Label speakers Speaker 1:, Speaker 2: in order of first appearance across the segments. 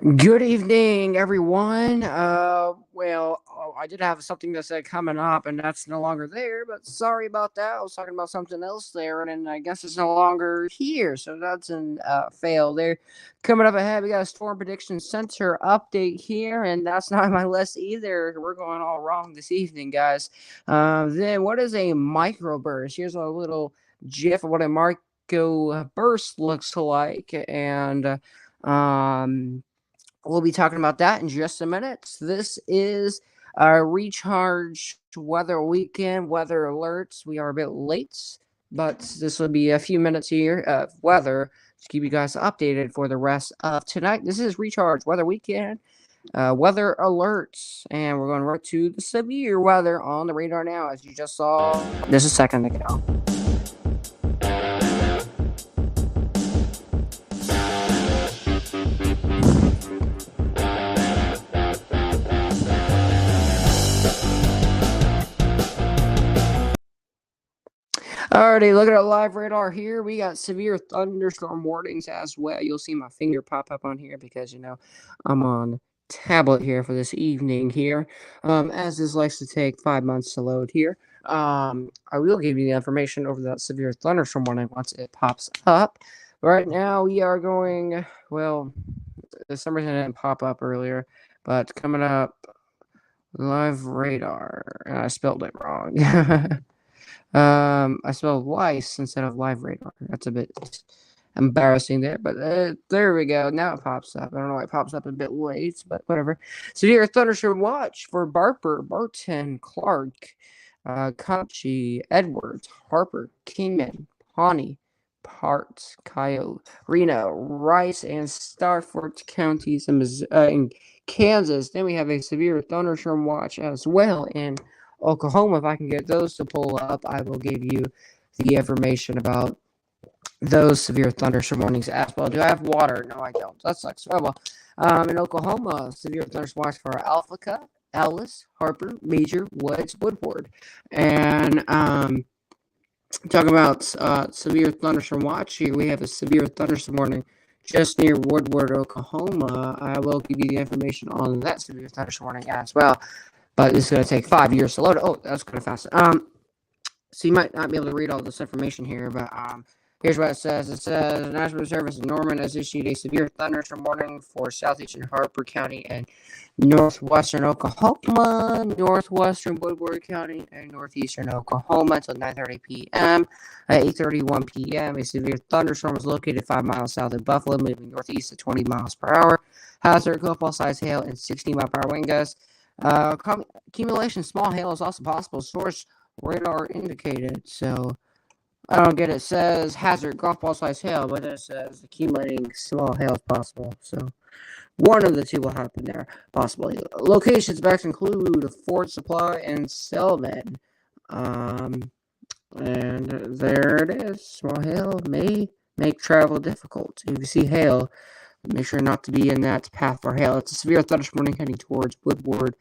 Speaker 1: Good evening, everyone. I did have something to say coming up, and that's no longer there. But sorry about that. I was talking about something else there, and then I guess it's no longer here. So that's an fail there. Coming up ahead, we got a storm prediction center update here, and that's not on my list either. We're going all wrong this evening, guys. Then what is a microburst? Here's a little GIF of what a microburst looks like, and we'll be talking about that in just a minute. This is our recharge weather weekend weather alerts. We are a bit late, but this will be a few minutes here of weather to keep you guys updated for the rest of tonight. This is recharge weather weekend weather alerts, and we're going right to the severe weather on the radar now, as you just saw just a second ago. Alrighty, look at our live radar here. We got severe thunderstorm warnings as well. You'll see my finger pop up on here because I'm on tablet here for this evening here. As this likes to take 5 months to load here. I will give you the information over that severe thunderstorm warning once it pops up. Right now we are going for some reason it didn't pop up earlier, but coming up live radar. I spelled it wrong. I spelled lice instead of live radar. That's a bit embarrassing there, but there we go. Now it pops up. I don't know why it pops up a bit late, but whatever. Severe thunderstorm watch for Barper, Barton, Clark, Conchi, Edwards, Harper, Kingman, Pawnee, Parts, Coyote, Reno, Rice, and Starford counties in Kansas. Then we have a severe thunderstorm watch as well in Oklahoma. If I can get those to pull up, I will give you the information about those severe thunderstorm warnings as well. Do I have water? No, I don't. That sucks. Well, in Oklahoma, severe thunderstorm watch for Alphaca, Ellis, Harper, Major, Woods, Woodward. And talking about severe thunderstorm watch here, we have a severe thunderstorm warning just near Woodward, Oklahoma. I will give you the information on that severe thunderstorm warning as well. But it's going to take 5 years to load it. Oh, that's kind of fast. So you might not be able to read all this information here, but here's what it says. It says National Service in Norman has issued a severe thunderstorm warning for southeastern Harper County and northwestern Oklahoma, northwestern Woodward County, and northeastern Oklahoma until 9:30 p.m. At 8:31 p.m., a severe thunderstorm was located 5 miles south of Buffalo, moving northeast at 20 miles per hour. Hazard football-sized hail and 60-mile-per-hour wind gusts. Accumulation of small hail is also possible. Source radar indicated. So I don't get it. It says hazard golf ball size hail, but it says accumulating small hail is possible. So one of the two will happen there, possibly. Locations back include Fort Supply and Selman. And there it is. Small hail may make travel difficult. If you see hail, make sure not to be in that path for hail. It's a severe thunderstorm warning heading towards Woodward,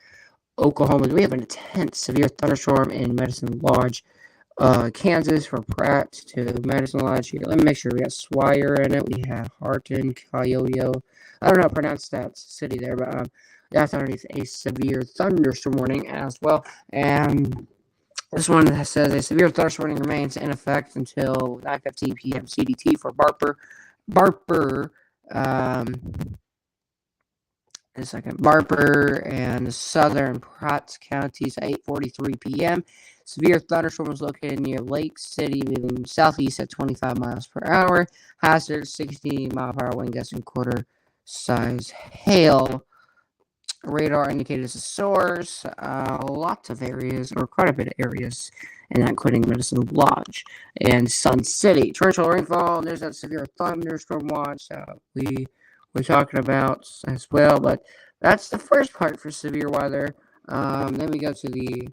Speaker 1: Oklahoma. We have an intense severe thunderstorm in Medicine Lodge, Kansas, from Pratt to Medicine Lodge here. Let me make sure we got Swire in it. We have Harton, Coyote. I don't know how to pronounce that city there, but that's underneath a severe thunderstorm warning as well. And this one says a severe thunderstorm warning remains in effect until 9:15 p.m. CDT for Barper, Barper and southern Pratt counties at 8:43 p.m. Severe thunderstorm was located near Lake City, moving southeast at 25 miles per hour. Hazard 60-mile-per-hour wind gusts and quarter-size hail. Radar indicated as a source. Lots of areas, or quite a bit of areas, and including Medicine Lodge and Sun City. Torrential rainfall. There's that severe thunderstorm watch we're talking about as well, but that's the first part for severe weather. Then we go to the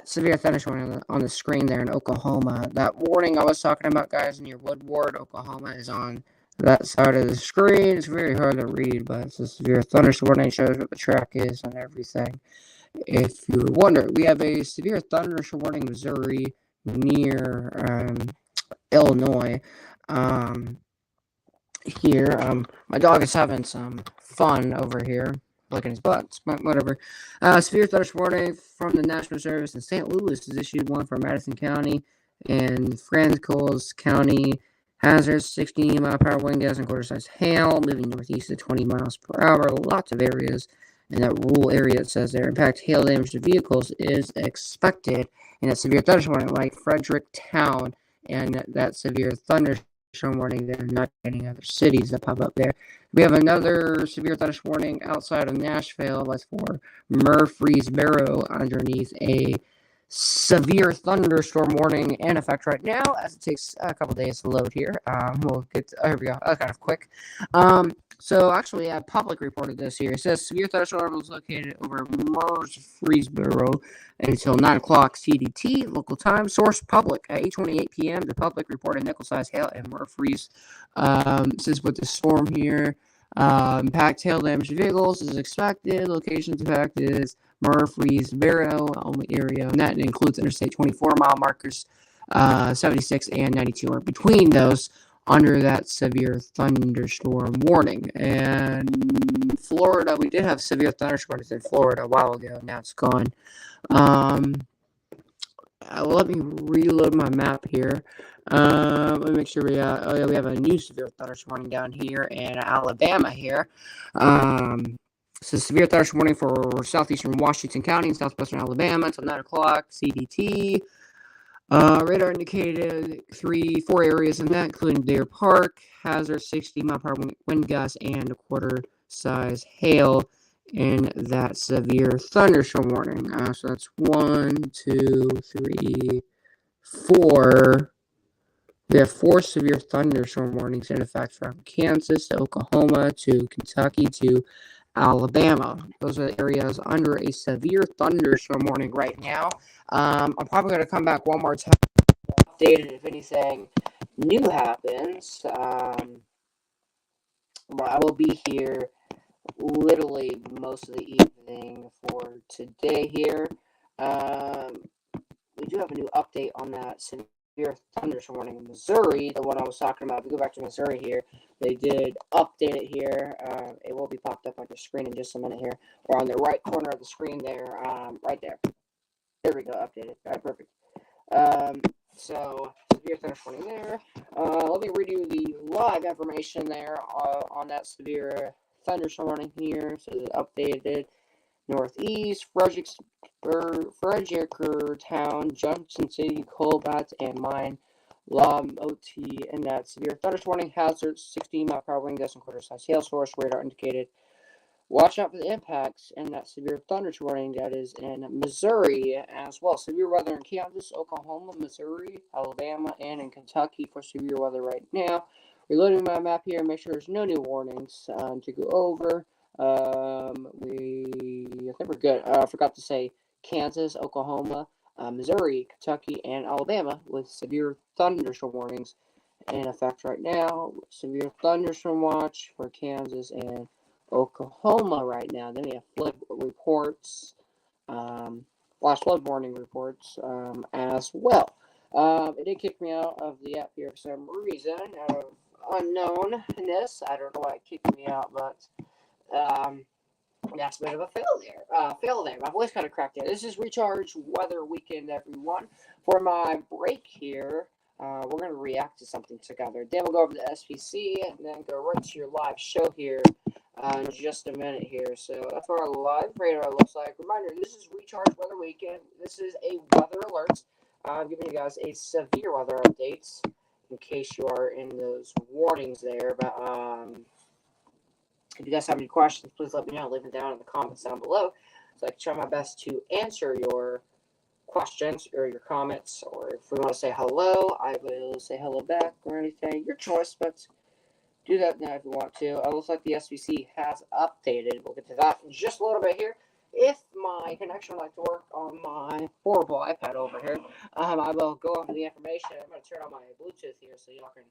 Speaker 1: severe thunderstorm on the screen there in Oklahoma. That warning I was talking about, guys, near Woodward, Oklahoma, is on that side of the screen. It's very hard to read, but it's a severe thunderstorm warning. Shows what the track is and everything. If you wonder, we have a severe thunderstorm warning in Missouri near Illinois. here. My dog is having some fun over here, licking his butts, but whatever. Severe thunderstorm warning from the National Service in St. Louis is issued one for Madison County and Francois County. Hazards 60-mile-per-hour wind gusts and quarter-size hail, moving northeast at 20 miles per hour. Lots of areas in that rural area, it says there. Impact hail damage to vehicles is expected in a severe thunderstorm warning like Fredericktown, and that severe thunderstorm warning. They're not any other cities that pop up there. We have another severe thunderstorm warning outside of Nashville. That's for Murfreesboro underneath a severe thunderstorm warning in effect right now, as it takes a couple days to load here. We'll get to, here we go. That's kind of quick. So actually, Public reported this here. It says severe thunderstorm was located over Murfreesboro until 9 o'clock CDT local time. Source Public at 8:28 p.m. The Public reported nickel-sized hail in Murfrees. Says with the storm here. Impact hail damage to vehicles is expected. Locations impacted is Murfreesboro only area, and that includes Interstate 24 mile markers 76 and 92 are between those under that severe thunderstorm warning. And Florida, we did have severe thunderstorms in Florida a while ago. Now it's gone. Let me reload my map here. Let me make sure we have a new severe thunderstorm warning down here in Alabama here. So severe thunderstorm warning for southeastern Washington County and southwestern Alabama until 9 o'clock CDT. Radar indicated 4 areas in that, including Deer Park, hazard 60-mile-per-hour wind gusts, and a quarter-size hail in that severe thunderstorm warning. So that's 1, 2, 3, 4. We have 4 severe thunderstorm warnings in effect from Kansas to Oklahoma to Kentucky to Alabama. Those are the areas under a severe thunderstorm warning right now. I'm probably going to come back one more time, updated if anything new happens. But I will be here literally most of the evening for today here. We do have a new update on that severe thunderstorm warning in Missouri, the one I was talking about. If we go back to Missouri here, they did update it here. It will be popped up on your screen in just a minute here, or on the right corner of the screen there, right there. There we go, updated. All right, perfect. So, severe thunderstorm warning there. Let me read you the live information there on that severe thunderstorm warning here. So, it's updated. Northeast, Fredericktown, Junction City, Colbat, and Mine, Lamoti, and that severe thunderstorm warning hazard 60-mile-per-hour wind gusts and quarter-size hail. Source radar indicated. Watch out for the impacts and that severe thunderstorm warning that is in Missouri as well. Severe weather in Kansas, Oklahoma, Missouri, Alabama, and in Kentucky for severe weather right now. Reloading my map here. Make sure there's no new warnings to go over. I think we're good. I forgot to say Kansas, Oklahoma, Missouri, Kentucky, and Alabama with severe thunderstorm warnings in effect right now. Severe thunderstorm watch for Kansas and Oklahoma right now. Then we have flood reports, flash flood warning reports as well. It did kick me out of the app here for some reason, out of unknownness. I don't know why it kicked me out, but that's a bit of a fail there. My voice kind of cracked there. This is Recharge Weather Weekend, everyone. For my break here, we're going to react to something together. Then we'll go over to the SPC and then go right to your live show here in just a minute here. So that's what our live radar looks like. Reminder, this is Recharge Weather Weekend. This is a weather alert. I'm giving you guys a severe weather updates in case you are in those warnings there. But if you guys have any questions, please let me know. Leave them down in the comments down below, so I can try my best to answer your questions or your comments. Or if we want to say hello, I will say hello back or anything. Your choice, but do that now if you want to. It looks like the SBC has updated. We'll get to that in just a little bit here. If my connection would like to work on my horrible iPad over here, I will go over the information. I'm going to turn on my Bluetooth here so y'all can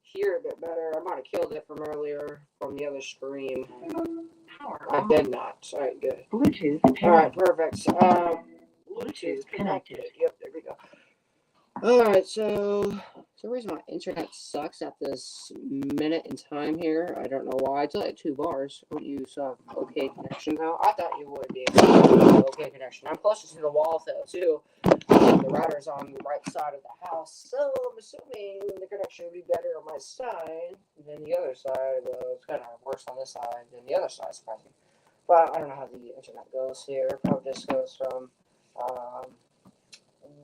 Speaker 1: hear a bit better. I might have killed it from earlier from the other stream. I did not. All right, good.
Speaker 2: Bluetooth connected.
Speaker 1: All right, perfect. Bluetooth connected. Yep, there we go. All right, so For some reason my internet sucks at this minute in time here. I don't know why. It's like 2 bars. Don't you have okay connection though? I thought you would be okay connection. I'm closer to the wall though too. The router's on the right side of the house, so I'm assuming the connection would be better on my side than the other side. Though it's kind of worse on this side than the other side, surprising. But I don't know how the internet goes here. Probably just goes from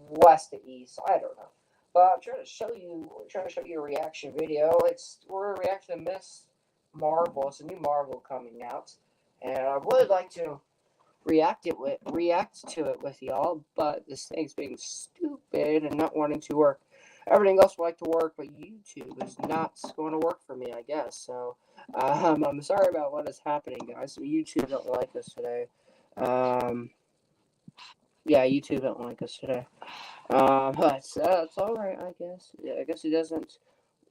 Speaker 1: west to east. I don't know. But I'm trying to show you a reaction video. We're reacting to Miss Marvel. It's a new Marvel coming out, and I would like to react to it with y'all. But this thing's being stupid and not wanting to work. Everything else would like to work, but YouTube is not going to work for me, I guess. So I'm sorry about what is happening, guys. YouTube don't like us today. Yeah, YouTube don't like us today. But it's all right, I guess. Yeah, I guess he doesn't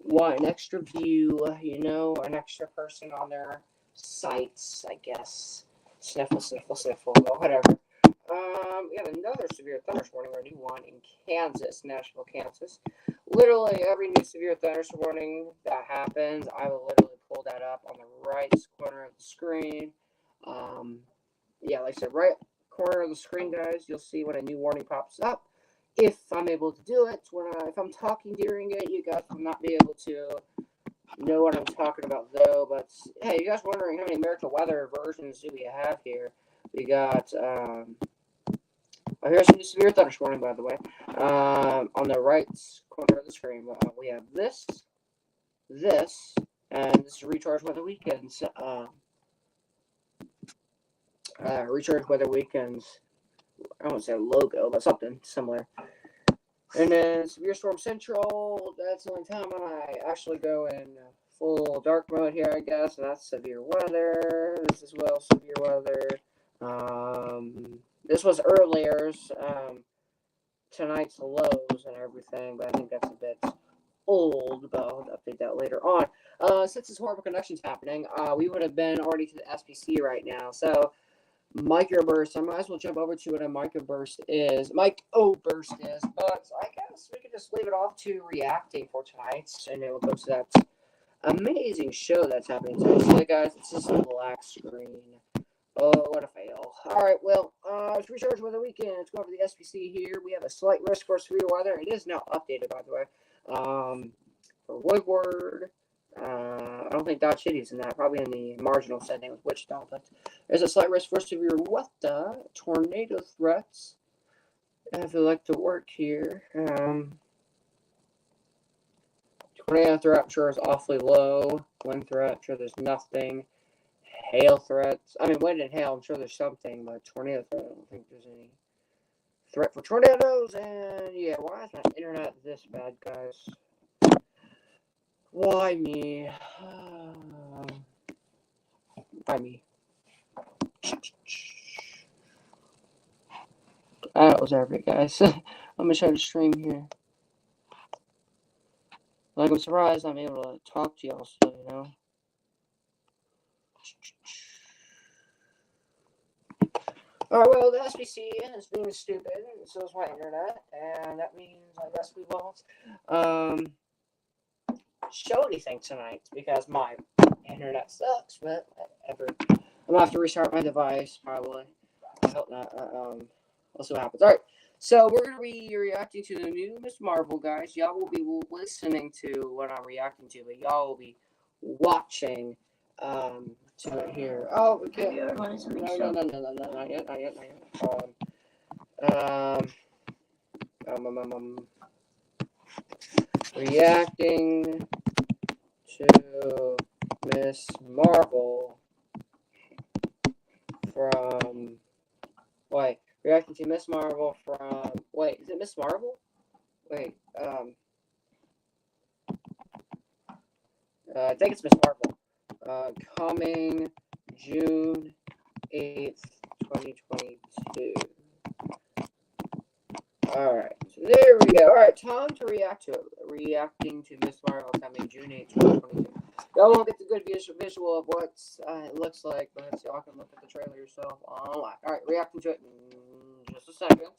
Speaker 1: want an extra view, an extra person on their sites, I guess. Sniffle, sniffle, sniffle, well, whatever. We have another severe thunderstorm warning, a new one in Kansas, Nashville, Kansas. Literally every new severe thunderstorm warning that happens, I will literally pull that up on the right corner of the screen. Yeah, like I said, right corner of the screen, guys, you'll see when a new warning pops up. If I'm able to do it, if I'm talking during it, you guys will not be able to know what I'm talking about, though. But hey, you guys wondering how many American weather versions do we have here? We got here's some severe thunderstorm warning, by the way. On the right corner of the screen, we have this, and this is recharge weather weekends. Recharge weather weekends. I won't say a logo, but something similar. And then Severe Storm Central, that's the only time when I actually go in full dark mode here, I guess. And that's severe weather. This is severe weather. This was earlier's, tonight's lows and everything, but I think that's a bit old, but I'll update that later on. Since this horrible connection's happening, we would have been already to the SPC right now, so microburst. I might as well jump over to what a microburst is. But I guess we could just leave it off to reacting for tonight, and it will go to that amazing show that's happening today. So, guys, it's just a black screen. Oh, what a fail. Alright, well, it's recharge weather weekend. Let's go over the SPC here. We have a slight risk for severe weather. It is now updated, by the way. For Woodward, I don't think Dodge City's in that. Probably in the marginal setting with Wichita. But there's a slight risk for severe weather. Tornado threats. If you like to work here. Tornado threat, I'm sure, is awfully low. Wind threat, I'm sure there's nothing. Hail threats. I mean, wind and hail, I'm sure there's something. But tornado threat, I don't think there's any threat for tornadoes. And yeah, why is my internet this bad, guys? Why me? Why me? That was everything, guys. Let me try to stream here. Like, I'm surprised I'm able to talk to y'all still, Alright, well, the SBC is being stupid, and so is my internet, and that means I guess we won't show anything tonight because my internet sucks, but whatever. I'm gonna have to restart my device, probably. I hope not. We'll see what happens. Alright, so we're gonna be reacting to the new Miss Marvel, guys. Y'all will be listening to what I'm reacting to, but y'all will be watching to it here. Oh, okay. No, not yet. Reacting to Miss Marvel from reacting to Miss Marvel from is it Miss Marvel? I think it's Miss Marvel. Coming June 8th, 2022. Alright, so there we go. Alright, time to react to it. Reacting to Miss Marvel coming June 8th, 2022. Y'all won't get the good visual of what it looks like, but y'all can look at the trailer yourself online. Alright, reacting to it in just a second.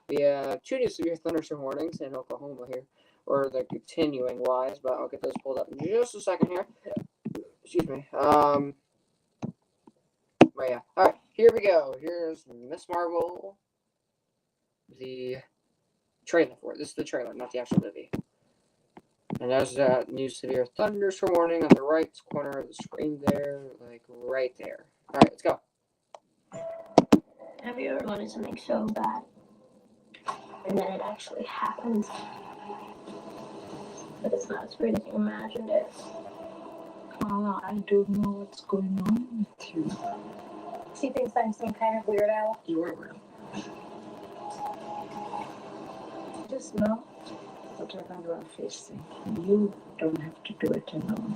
Speaker 1: We have 2 new severe thunderstorm warnings in Oklahoma here. or the continuing lies, but I'll get those pulled up in just a second here. Excuse me. Right, yeah. All right, here we go. Here's Miss Marvel. The trailer for it. This is the trailer, not the actual movie. And there's that new severe thunderstorm warning on the right corner of the screen there, like right there. All right, let's go.
Speaker 2: Have you ever wanted something so bad, and then it actually happens, but it's not as great as you imagined it?
Speaker 3: Carla, I don't know what's going on with you.
Speaker 2: She thinks I'm some kind of weirdo.
Speaker 3: You are real. Just know whatever you are facing, you don't have to do it alone.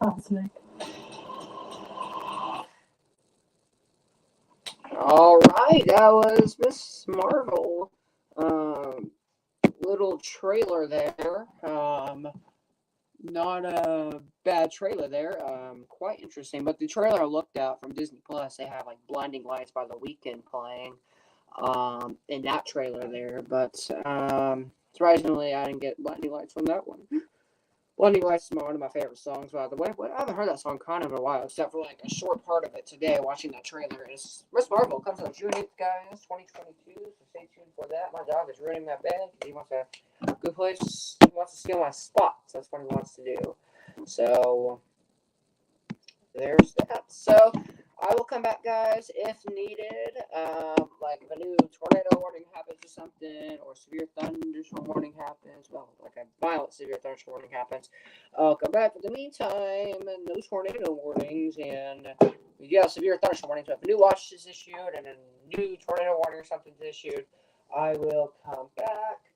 Speaker 2: Cosmic.
Speaker 1: All right, that was Miss Marvel. Little trailer there. Not a bad trailer there. Quite interesting. But the trailer I looked at from Disney Plus, they have like Blinding Lights by The Weeknd playing in that trailer there. But surprisingly, I didn't get Blinding Lights from that one. Blinding Lights is one of my favorite songs, by the way. I haven't heard that song kind of in a while, except for like a short part of it today watching that trailer. It's Miss Marvel comes on June 8th, guys, 2022. So stay tuned for that. My dog is ruining my bed. He wants a good place. He wants to steal my spots. That's what he wants to do. So there's that. So I will come back, guys, if needed. Like if a new tornado warning happens or something, or severe thunderstorm warning happens. Well, like a violent severe thunderstorm warning happens, I'll come back. For the meantime, no tornado warnings, and you got a severe thunderstorm warning. So if a new watch is issued and a new tornado warning or something's issued, I will come back.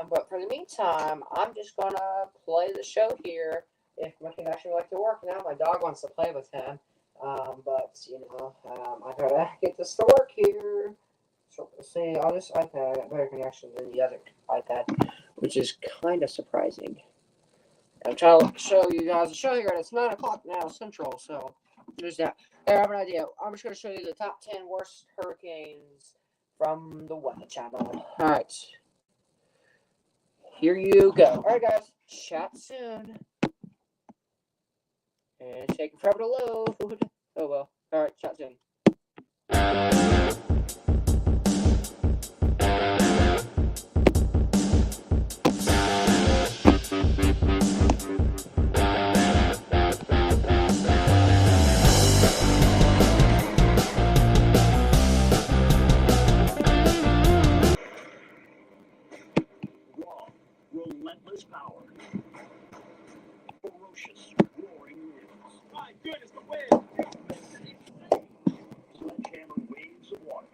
Speaker 1: But for the meantime, I'm just gonna play the show here. If my connection would like to work now, my dog wants to play with him. But you know, I gotta get this to work here. So let's see, on this iPad, I got better connection than the other iPad, which is kind of surprising. I'm trying to show you guys a show here, and it's 9 o'clock now Central, so there's that. There, I have an idea. I'm just gonna show you the top 10 worst hurricanes from the Weather Channel. All right, here you go. All right, guys, chat soon. And it's taking forever to load. Oh well. Alright, chat soon.
Speaker 4: Raw, relentless power. Ferocious, roaring winds. My goodness, the wind! Sledgehammer waves of water.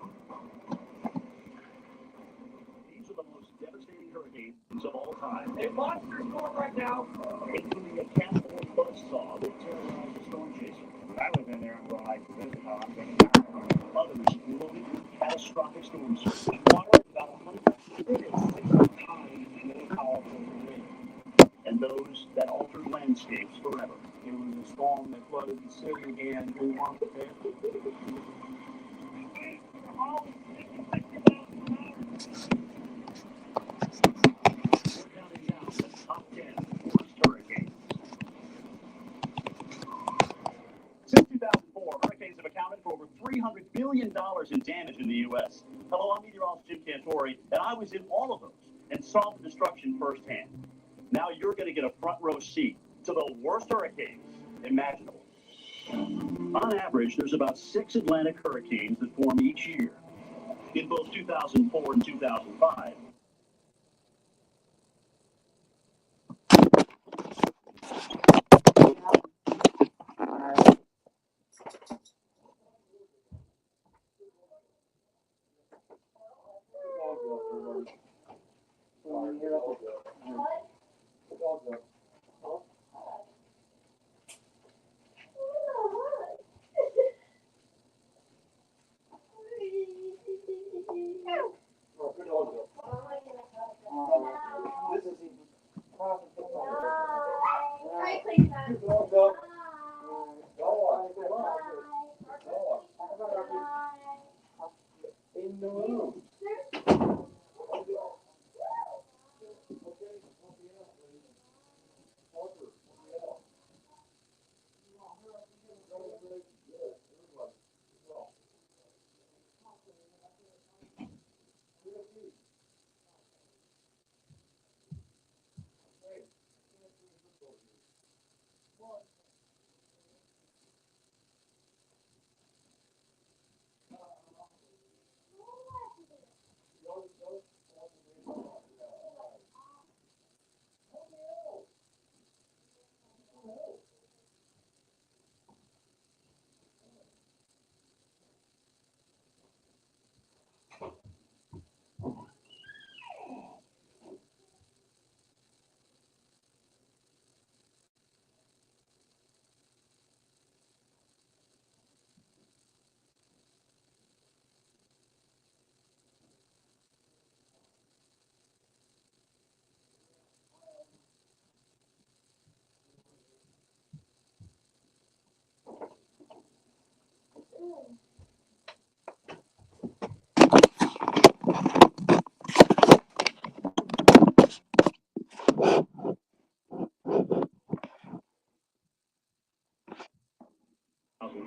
Speaker 4: These are the most devastating hurricanes of all time. A monster storm right now, including a Cat 4 buzzsaw that terrorized the storm chaser. I was in there and realized this is how I'm getting back. Others loaded with catastrophic storm surge. Water about 160 times more powerful than wind. And those that altered landscapes forever. It was a storm that flooded the city, and we weren't prepared. We're counting down the top 10 worst hurricanes. Since 2004, hurricanes have accounted for over $300 billion in damage in the U.S. Hello, I'm meteorologist Jim Cantori, and I was in all of those and saw the destruction firsthand. Now you're going to get a front row seat to the worst hurricanes imaginable. On average, there's about 6 Atlantic hurricanes that form each year. In both 2004 and 2005,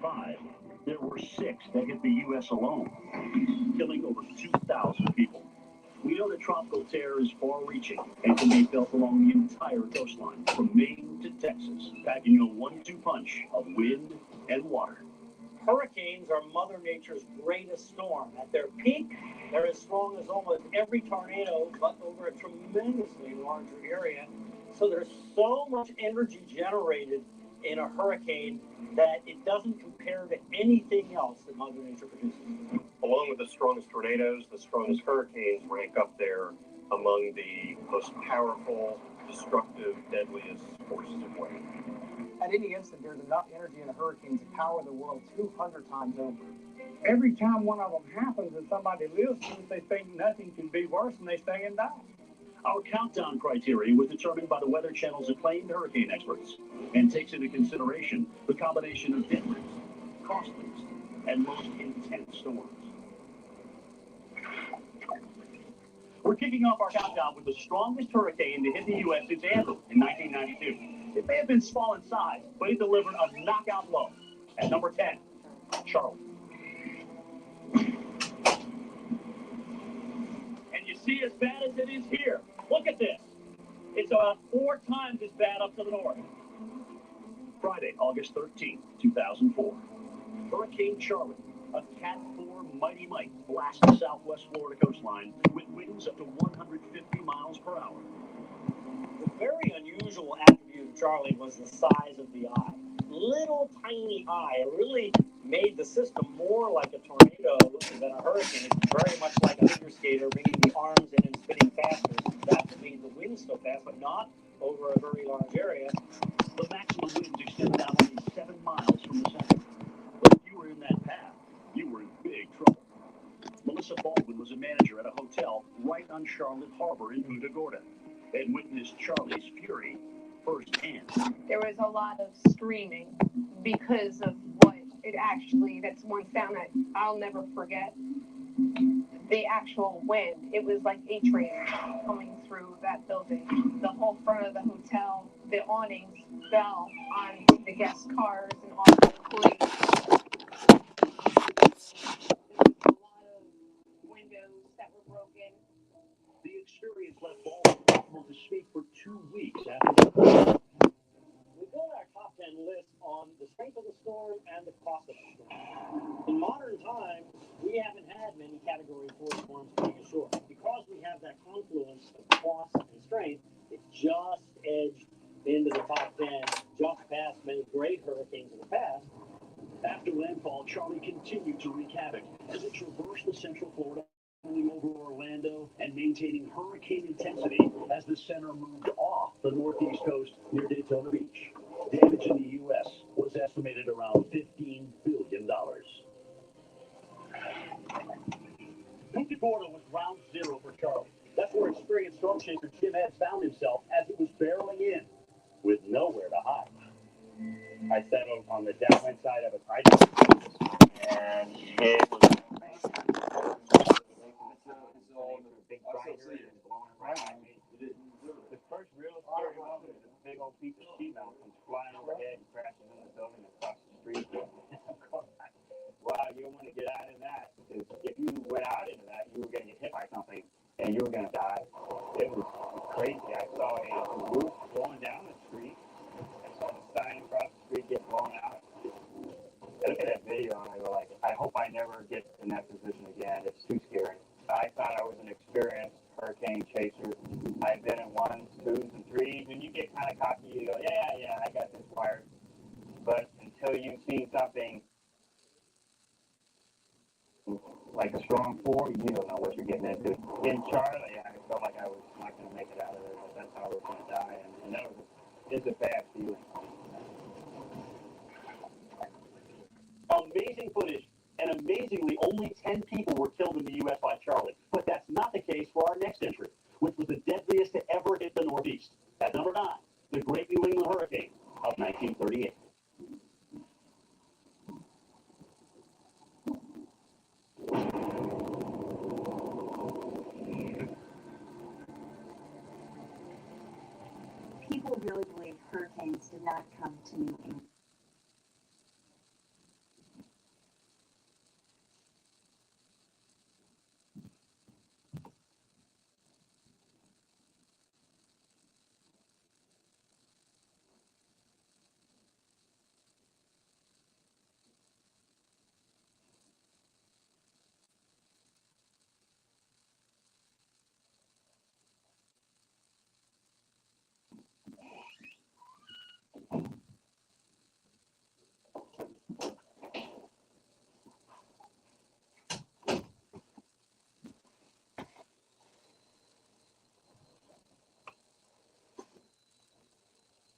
Speaker 4: 2005, there were 6 that hit the U.S. alone, killing over 2,000 people. We know that tropical terror is far-reaching and can be felt along the entire coastline, from Maine to Texas, packing a 1-2 punch of wind and water.
Speaker 5: Hurricanes are Mother Nature's greatest storm. At their peak, they're as strong as almost every tornado, but over a tremendously larger area. So there's so much energy generated in a hurricane that it doesn't compare to anything else that Mother Nature produces.
Speaker 6: Along with the strongest tornadoes, the strongest hurricanes rank up there among the most powerful, destructive, deadliest forces of weather.
Speaker 7: At any instant, there's enough energy in a hurricane to power the world 200 times over.
Speaker 8: Every time one of them happens and somebody lives through it, they think nothing can be worse and they stay and die.
Speaker 4: Our countdown criteria was determined by the Weather Channel's acclaimed hurricane experts and takes into consideration the combination of deadliest, costliest, and most intense storms. We're kicking off our countdown with the strongest hurricane to hit the U.S. since Andrew in 1992. It may have been small in size, but it delivered a knockout blow. At number 10, Charlie. And you see, as bad as it is here, look at this. It's about 4 times as bad up to the north. Friday, August 13th, 2004. Hurricane Charlie, a Cat 4 mighty might, blasts the southwest Florida coastline with winds up to 150 miles per hour.
Speaker 5: The very unusual attribute of Charlie was the size of the eye. Little tiny eye. It really made the system more like a tornado than a hurricane. It's very much like a figure skater bringing the arms in and spinning faster. That's what made the wind so fast, but not over a very large area.
Speaker 4: The maximum winds extended out only 7 miles from the center. But if you were in that path, you were in big trouble. Melissa Baldwin was a manager at a hotel right on Charlotte Harbor in Punta Gorda and witnessed Charlie's fury firsthand.
Speaker 9: There was a lot of screaming because of what it actually, that's one sound that I'll never forget. The actual wind, it was like a train coming through that building. The whole front of the hotel, the awnings fell on the guest cars and on the employees. A lot of windows that were broken.
Speaker 4: The experience left Baldwin unable to speak for 2 weeks after the
Speaker 5: We built our top 10 list on the strength of the storm and the cost of the storm. In modern times, we haven't had many Category 4 storms coming ashore. Because we have that confluence of cost and strength, it just edged into the top 10, just past many great hurricanes in the past.
Speaker 4: After landfall, Charlie continued to wreak havoc as it traversed the central Florida, rolling over Orlando and maintaining hurricane intensity as the center moved off the northeast coast near Daytona Beach. Damage in the U.S. was estimated around $15 billion. Punta Gorda was ground zero for Charlie. That's where experienced storm chaser Jim Eds found himself as it was barreling in with nowhere to hide.
Speaker 6: I sat on the downwind side of a tide, and it was big grinder and blowing right at me. The first real scary moment is a big old piece of sheet metal comes flying overhead and crashes in the building across the street. Wow, you don't want to get out of that, because if you went out into that, you were going to get hit by something and you were going to die. It was crazy. I saw a roof blowing down the street. I saw the sign across the street get blown out. I look at that video and I go like, I hope I never get in that position again. It's too scary. I thought I was an experienced hurricane chaser. I've been in 1s, 2s, and 3s, and you get kind of cocky. You go, yeah, I got this wired. But until you've seen something like a strong 4, you don't know what you're getting into. In Charlie, I felt like I was not going to make it out of there, but that's how I was going to die. And that was it's a bad feeling.
Speaker 4: Amazing footage, and amazingly, only 10 people were killed in the U.S. by Charlie. But that's not the case for our next entry, which was the deadliest to ever hit the Northeast. At number 9, the Great New England Hurricane of 1938.
Speaker 3: People really believe hurricanes did not come to New England.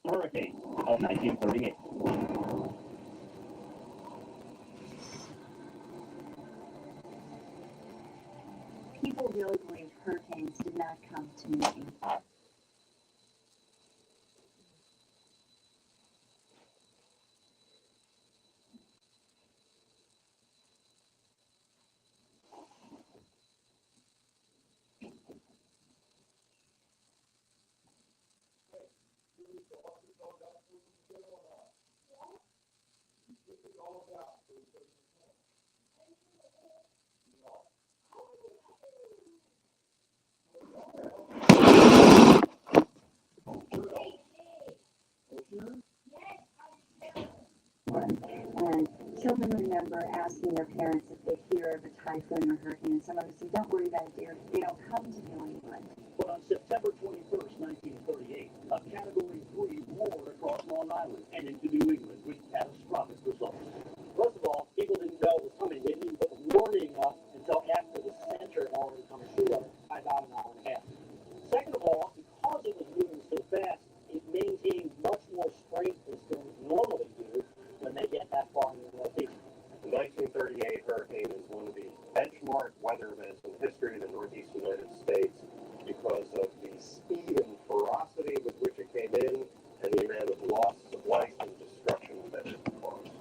Speaker 5: hurricane of 1938.
Speaker 3: People really believe hurricanes did not come to Maine. And children remember asking their parents if they hear of a typhoon or hurricane, and some of them say, "Don't worry about it, dear. They don't come to New England."
Speaker 5: But on September 21st, 1938, a Category 3 roared across Long Island and into New England with catastrophic results. First of all, people didn't know it was coming. They didn't put the warning up until after the center had already come ashore by about an hour and a half. Second of all, because it was moving so fast, it maintained much more strength than storms normally do when they get that far in the Northeast.
Speaker 6: The 1938 hurricane is one of the benchmark weather events in the history of the Northeast United States because of the speed and ferocity with which it came in and the amount of loss of life and destruction that it caused.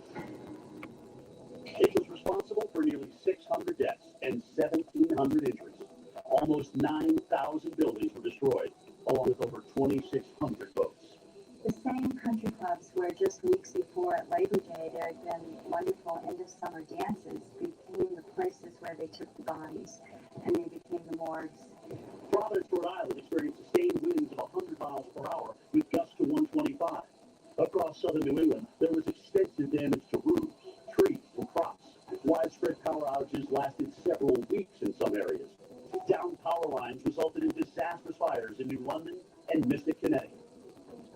Speaker 5: It was responsible for nearly 600 deaths and 1,700 injuries. Almost 9,000 buildings were destroyed, along with over 2,600 boats.
Speaker 3: The same country clubs where just weeks before at Labor Day there had been wonderful end-of-summer dances became the places where they took the bodies, and they became the morgues.
Speaker 5: Providence, Rhode Island experienced sustained winds of 100 miles per hour with gusts to 125. Across southern New England, there was extensive damage to roofs, trees, and crops. Widespread power outages lasted several weeks in some areas. Downed power lines resulted in disastrous fires in New London and Mystic, Connecticut.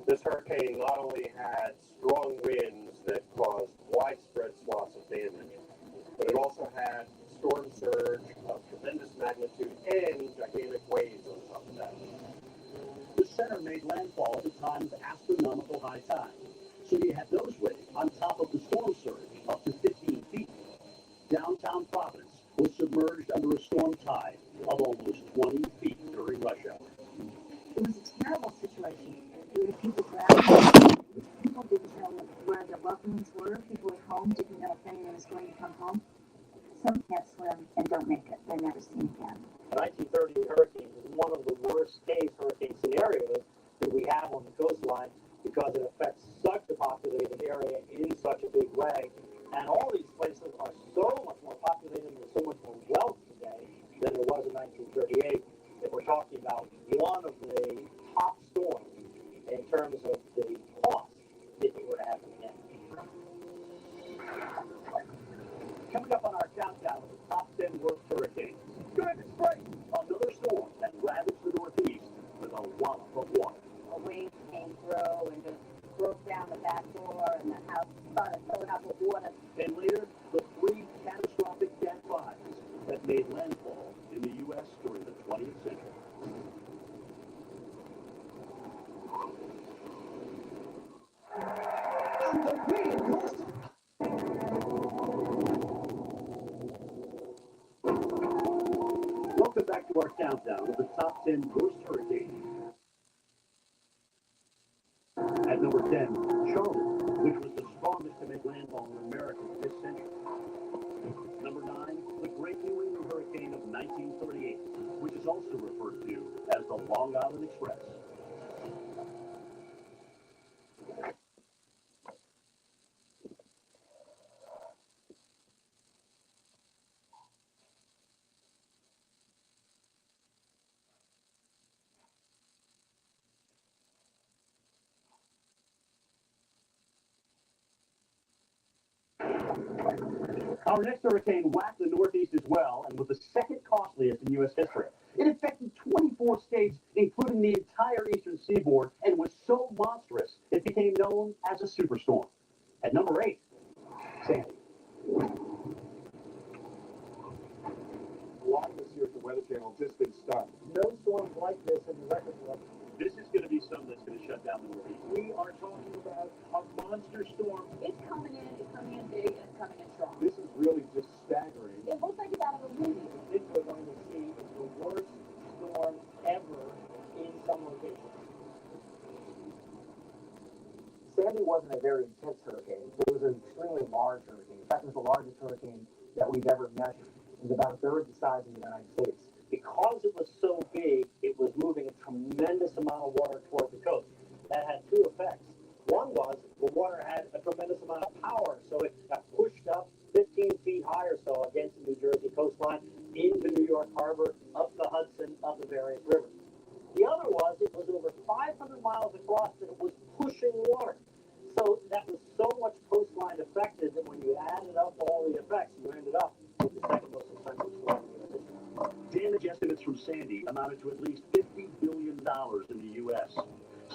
Speaker 6: This hurricane not only had strong winds that caused widespread swaths of damage, but it also had storm surge of tremendous magnitude and gigantic waves on top of that.
Speaker 5: The center made landfall at a time of astronomical high tide, so you had those waves on top of the storm surge up to 15 feet. Downtown Providence was submerged under a storm tide of almost 20 feet during rush hour.
Speaker 3: It was a terrible situation. There were people drowning. People didn't know where their loved ones were. People at home didn't know if anyone was going to come home. Some can't swim and don't make it. They're never seen again.
Speaker 5: The 1930 hurricane is one of the worst case hurricane scenarios that we have on the coastline because it affects such a populated area in such a big way. And all these places are so much more populated and so much more wealth today than there was in 1938 that we're talking about one of the top storms in terms of the cost if it were to happen again. Coming up on our countdown of the top 10 worst hurricanes. Good, it's great. Another storm that ravaged the Northeast with a wallop of water.
Speaker 3: A wave came through and just broke down the back door, and the house started filling up with water.
Speaker 5: And later, the 3 catastrophic Cat 5s that made landfall in the U.S. during the 20th century. Welcome back to our countdown of the top 10 worst hurricanes. At number 10, Charlotte, which was the strongest to make landfall in America this century. Number 9, the Great New England Hurricane of 1938, which is also referred to as the Long Island Express. Our next hurricane whacked the Northeast as well and was the second costliest in U.S. history. It affected 24 states, including the entire eastern seaboard, and was so monstrous it became known as a superstorm. At number 8, Sandy.
Speaker 8: A lot this year at the Weather Channel just been stunned.
Speaker 7: No storms like this in the record book
Speaker 4: This is going to be something that's going to shut down the Northeast. We are talking about a monster storm.
Speaker 3: It's coming in big, and it's coming in strong.
Speaker 4: This is really just staggering.
Speaker 3: It looks like it's out of a movie.
Speaker 5: I think we're going to see the worst storm ever in some locations. Sandy wasn't a very intense hurricane. It was an extremely large hurricane. In fact, it was the largest hurricane that we've ever measured. It was about a third the size of the United States. Because it was so big, it was moving a tremendous amount of water toward the coast. That had two effects. One was the water had a tremendous amount of power, so it got pushed up 15 feet high or so against the New Jersey coastline, into New York Harbor, up the Hudson, up the various rivers. The other was it was over 500 miles across and it was pushing water. So that was so much coastline affected that when you added up all the effects, you ended up with the second most expensive storm in U.S. history.
Speaker 4: Damage estimates from Sandy amounted to at least $50 billion in the U.S.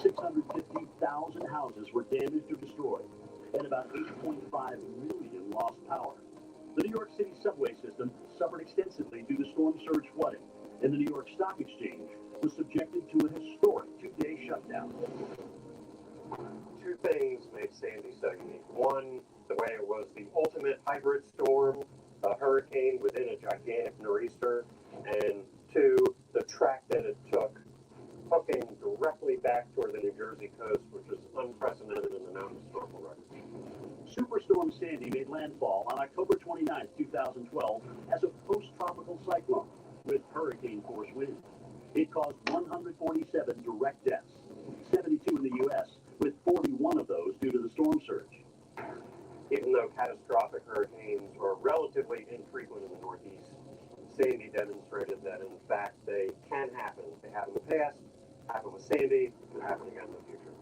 Speaker 4: 650,000 houses were damaged or destroyed, and about 8.5 million lost power. The New York City subway system suffered extensively due to storm surge flooding, and the New York Stock Exchange was subjected to a historic 2-day shutdown.
Speaker 10: Two things made Sandy so unique. One, the way it was the ultimate hybrid storm, a hurricane within a gigantic nor'easter, and two, the track that it took, hooking directly back toward the New Jersey coast, which was unprecedented in the known historical record.
Speaker 4: Superstorm Sandy made landfall on October 29, 2012, as a post-tropical cyclone with hurricane-force winds. It caused 147 direct deaths, 72 in the U.S., with 41 of those due to the storm surge.
Speaker 10: Even though catastrophic hurricanes are relatively infrequent in the Northeast, Sandy demonstrated that, in fact, they can happen. They happened in the past, happened with Sandy, and happen again in the future.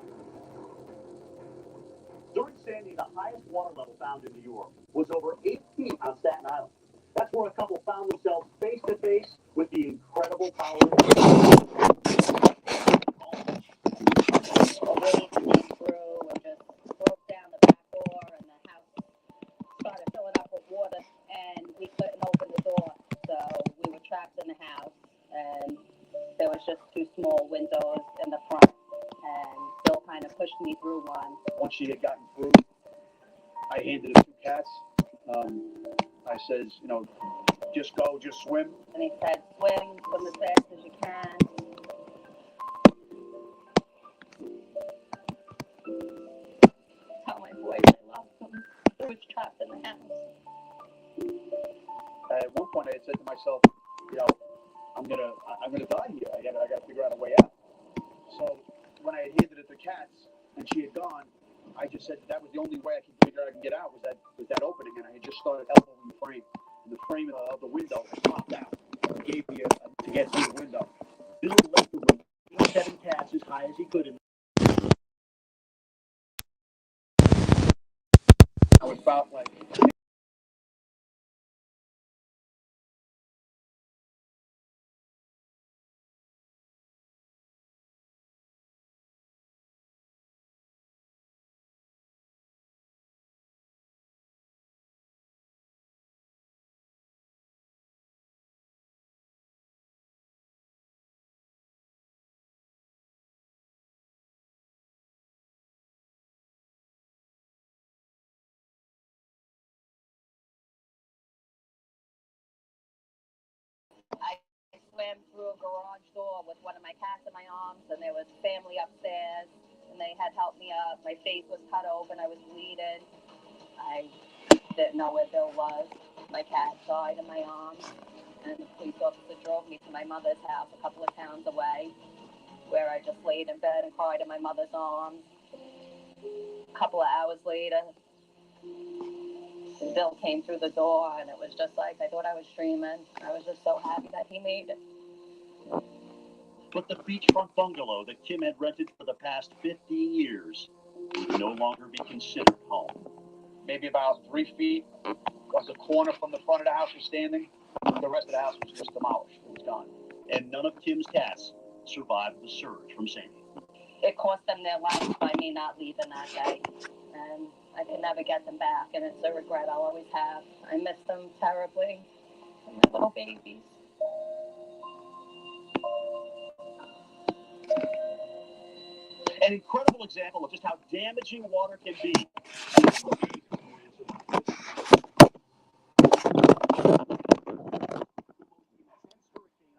Speaker 4: During Sandy, the highest water level found in New York was over 8 feet on Staten Island. That's where a couple found themselves face to face with the incredible power of
Speaker 11: broke down the back door and the house started filling up with water and we couldn't open the door, so we were trapped in the house and there was just two small windows in the front and Bill kind of pushed me through one.
Speaker 5: Once she had gotten through, I handed her 2 cats. I says, just go, just swim.
Speaker 11: And he said, swim as fast as you can. Tell my boys I loved them. They was trapped in the house.
Speaker 5: At one point, I had said to myself, I'm gonna die here. I gotta figure out a way out. So when I had handed it to cats and she had gone, I just said that was the only way I could figure out I can get out was that opening, and I had just started elbowing the frame. And the frame of the window popped out. It gave me to get through the window.
Speaker 4: Bill left the window, 7 cats as high as he could.
Speaker 5: I was about like
Speaker 11: I swam through a garage door with one of my cats in my arms, and there was family upstairs, and they had helped me up. My face was cut open. I was bleeding. I didn't know where Bill was. My cat died in my arms, and the police officer drove me to my mother's house a couple of towns away, where I just laid in bed and cried in my mother's arms. A couple of hours later, Bill came through the door, and it was just like I thought I was dreaming. I was just so happy that he made it.
Speaker 4: But the beachfront bungalow that Kim had rented for the past 15 years would no longer be considered home.
Speaker 5: maybe about 3 feet of the corner from the front of the house was standing. The rest of the house was just demolished. It was gone.
Speaker 4: And none of Kim's cats survived the surge from Sandy.
Speaker 11: It cost them their life by me not leaving that day. And I could never get them back, and it's a regret I'll always have. I miss them terribly. And my little babies.
Speaker 4: An incredible example of just how damaging water can be.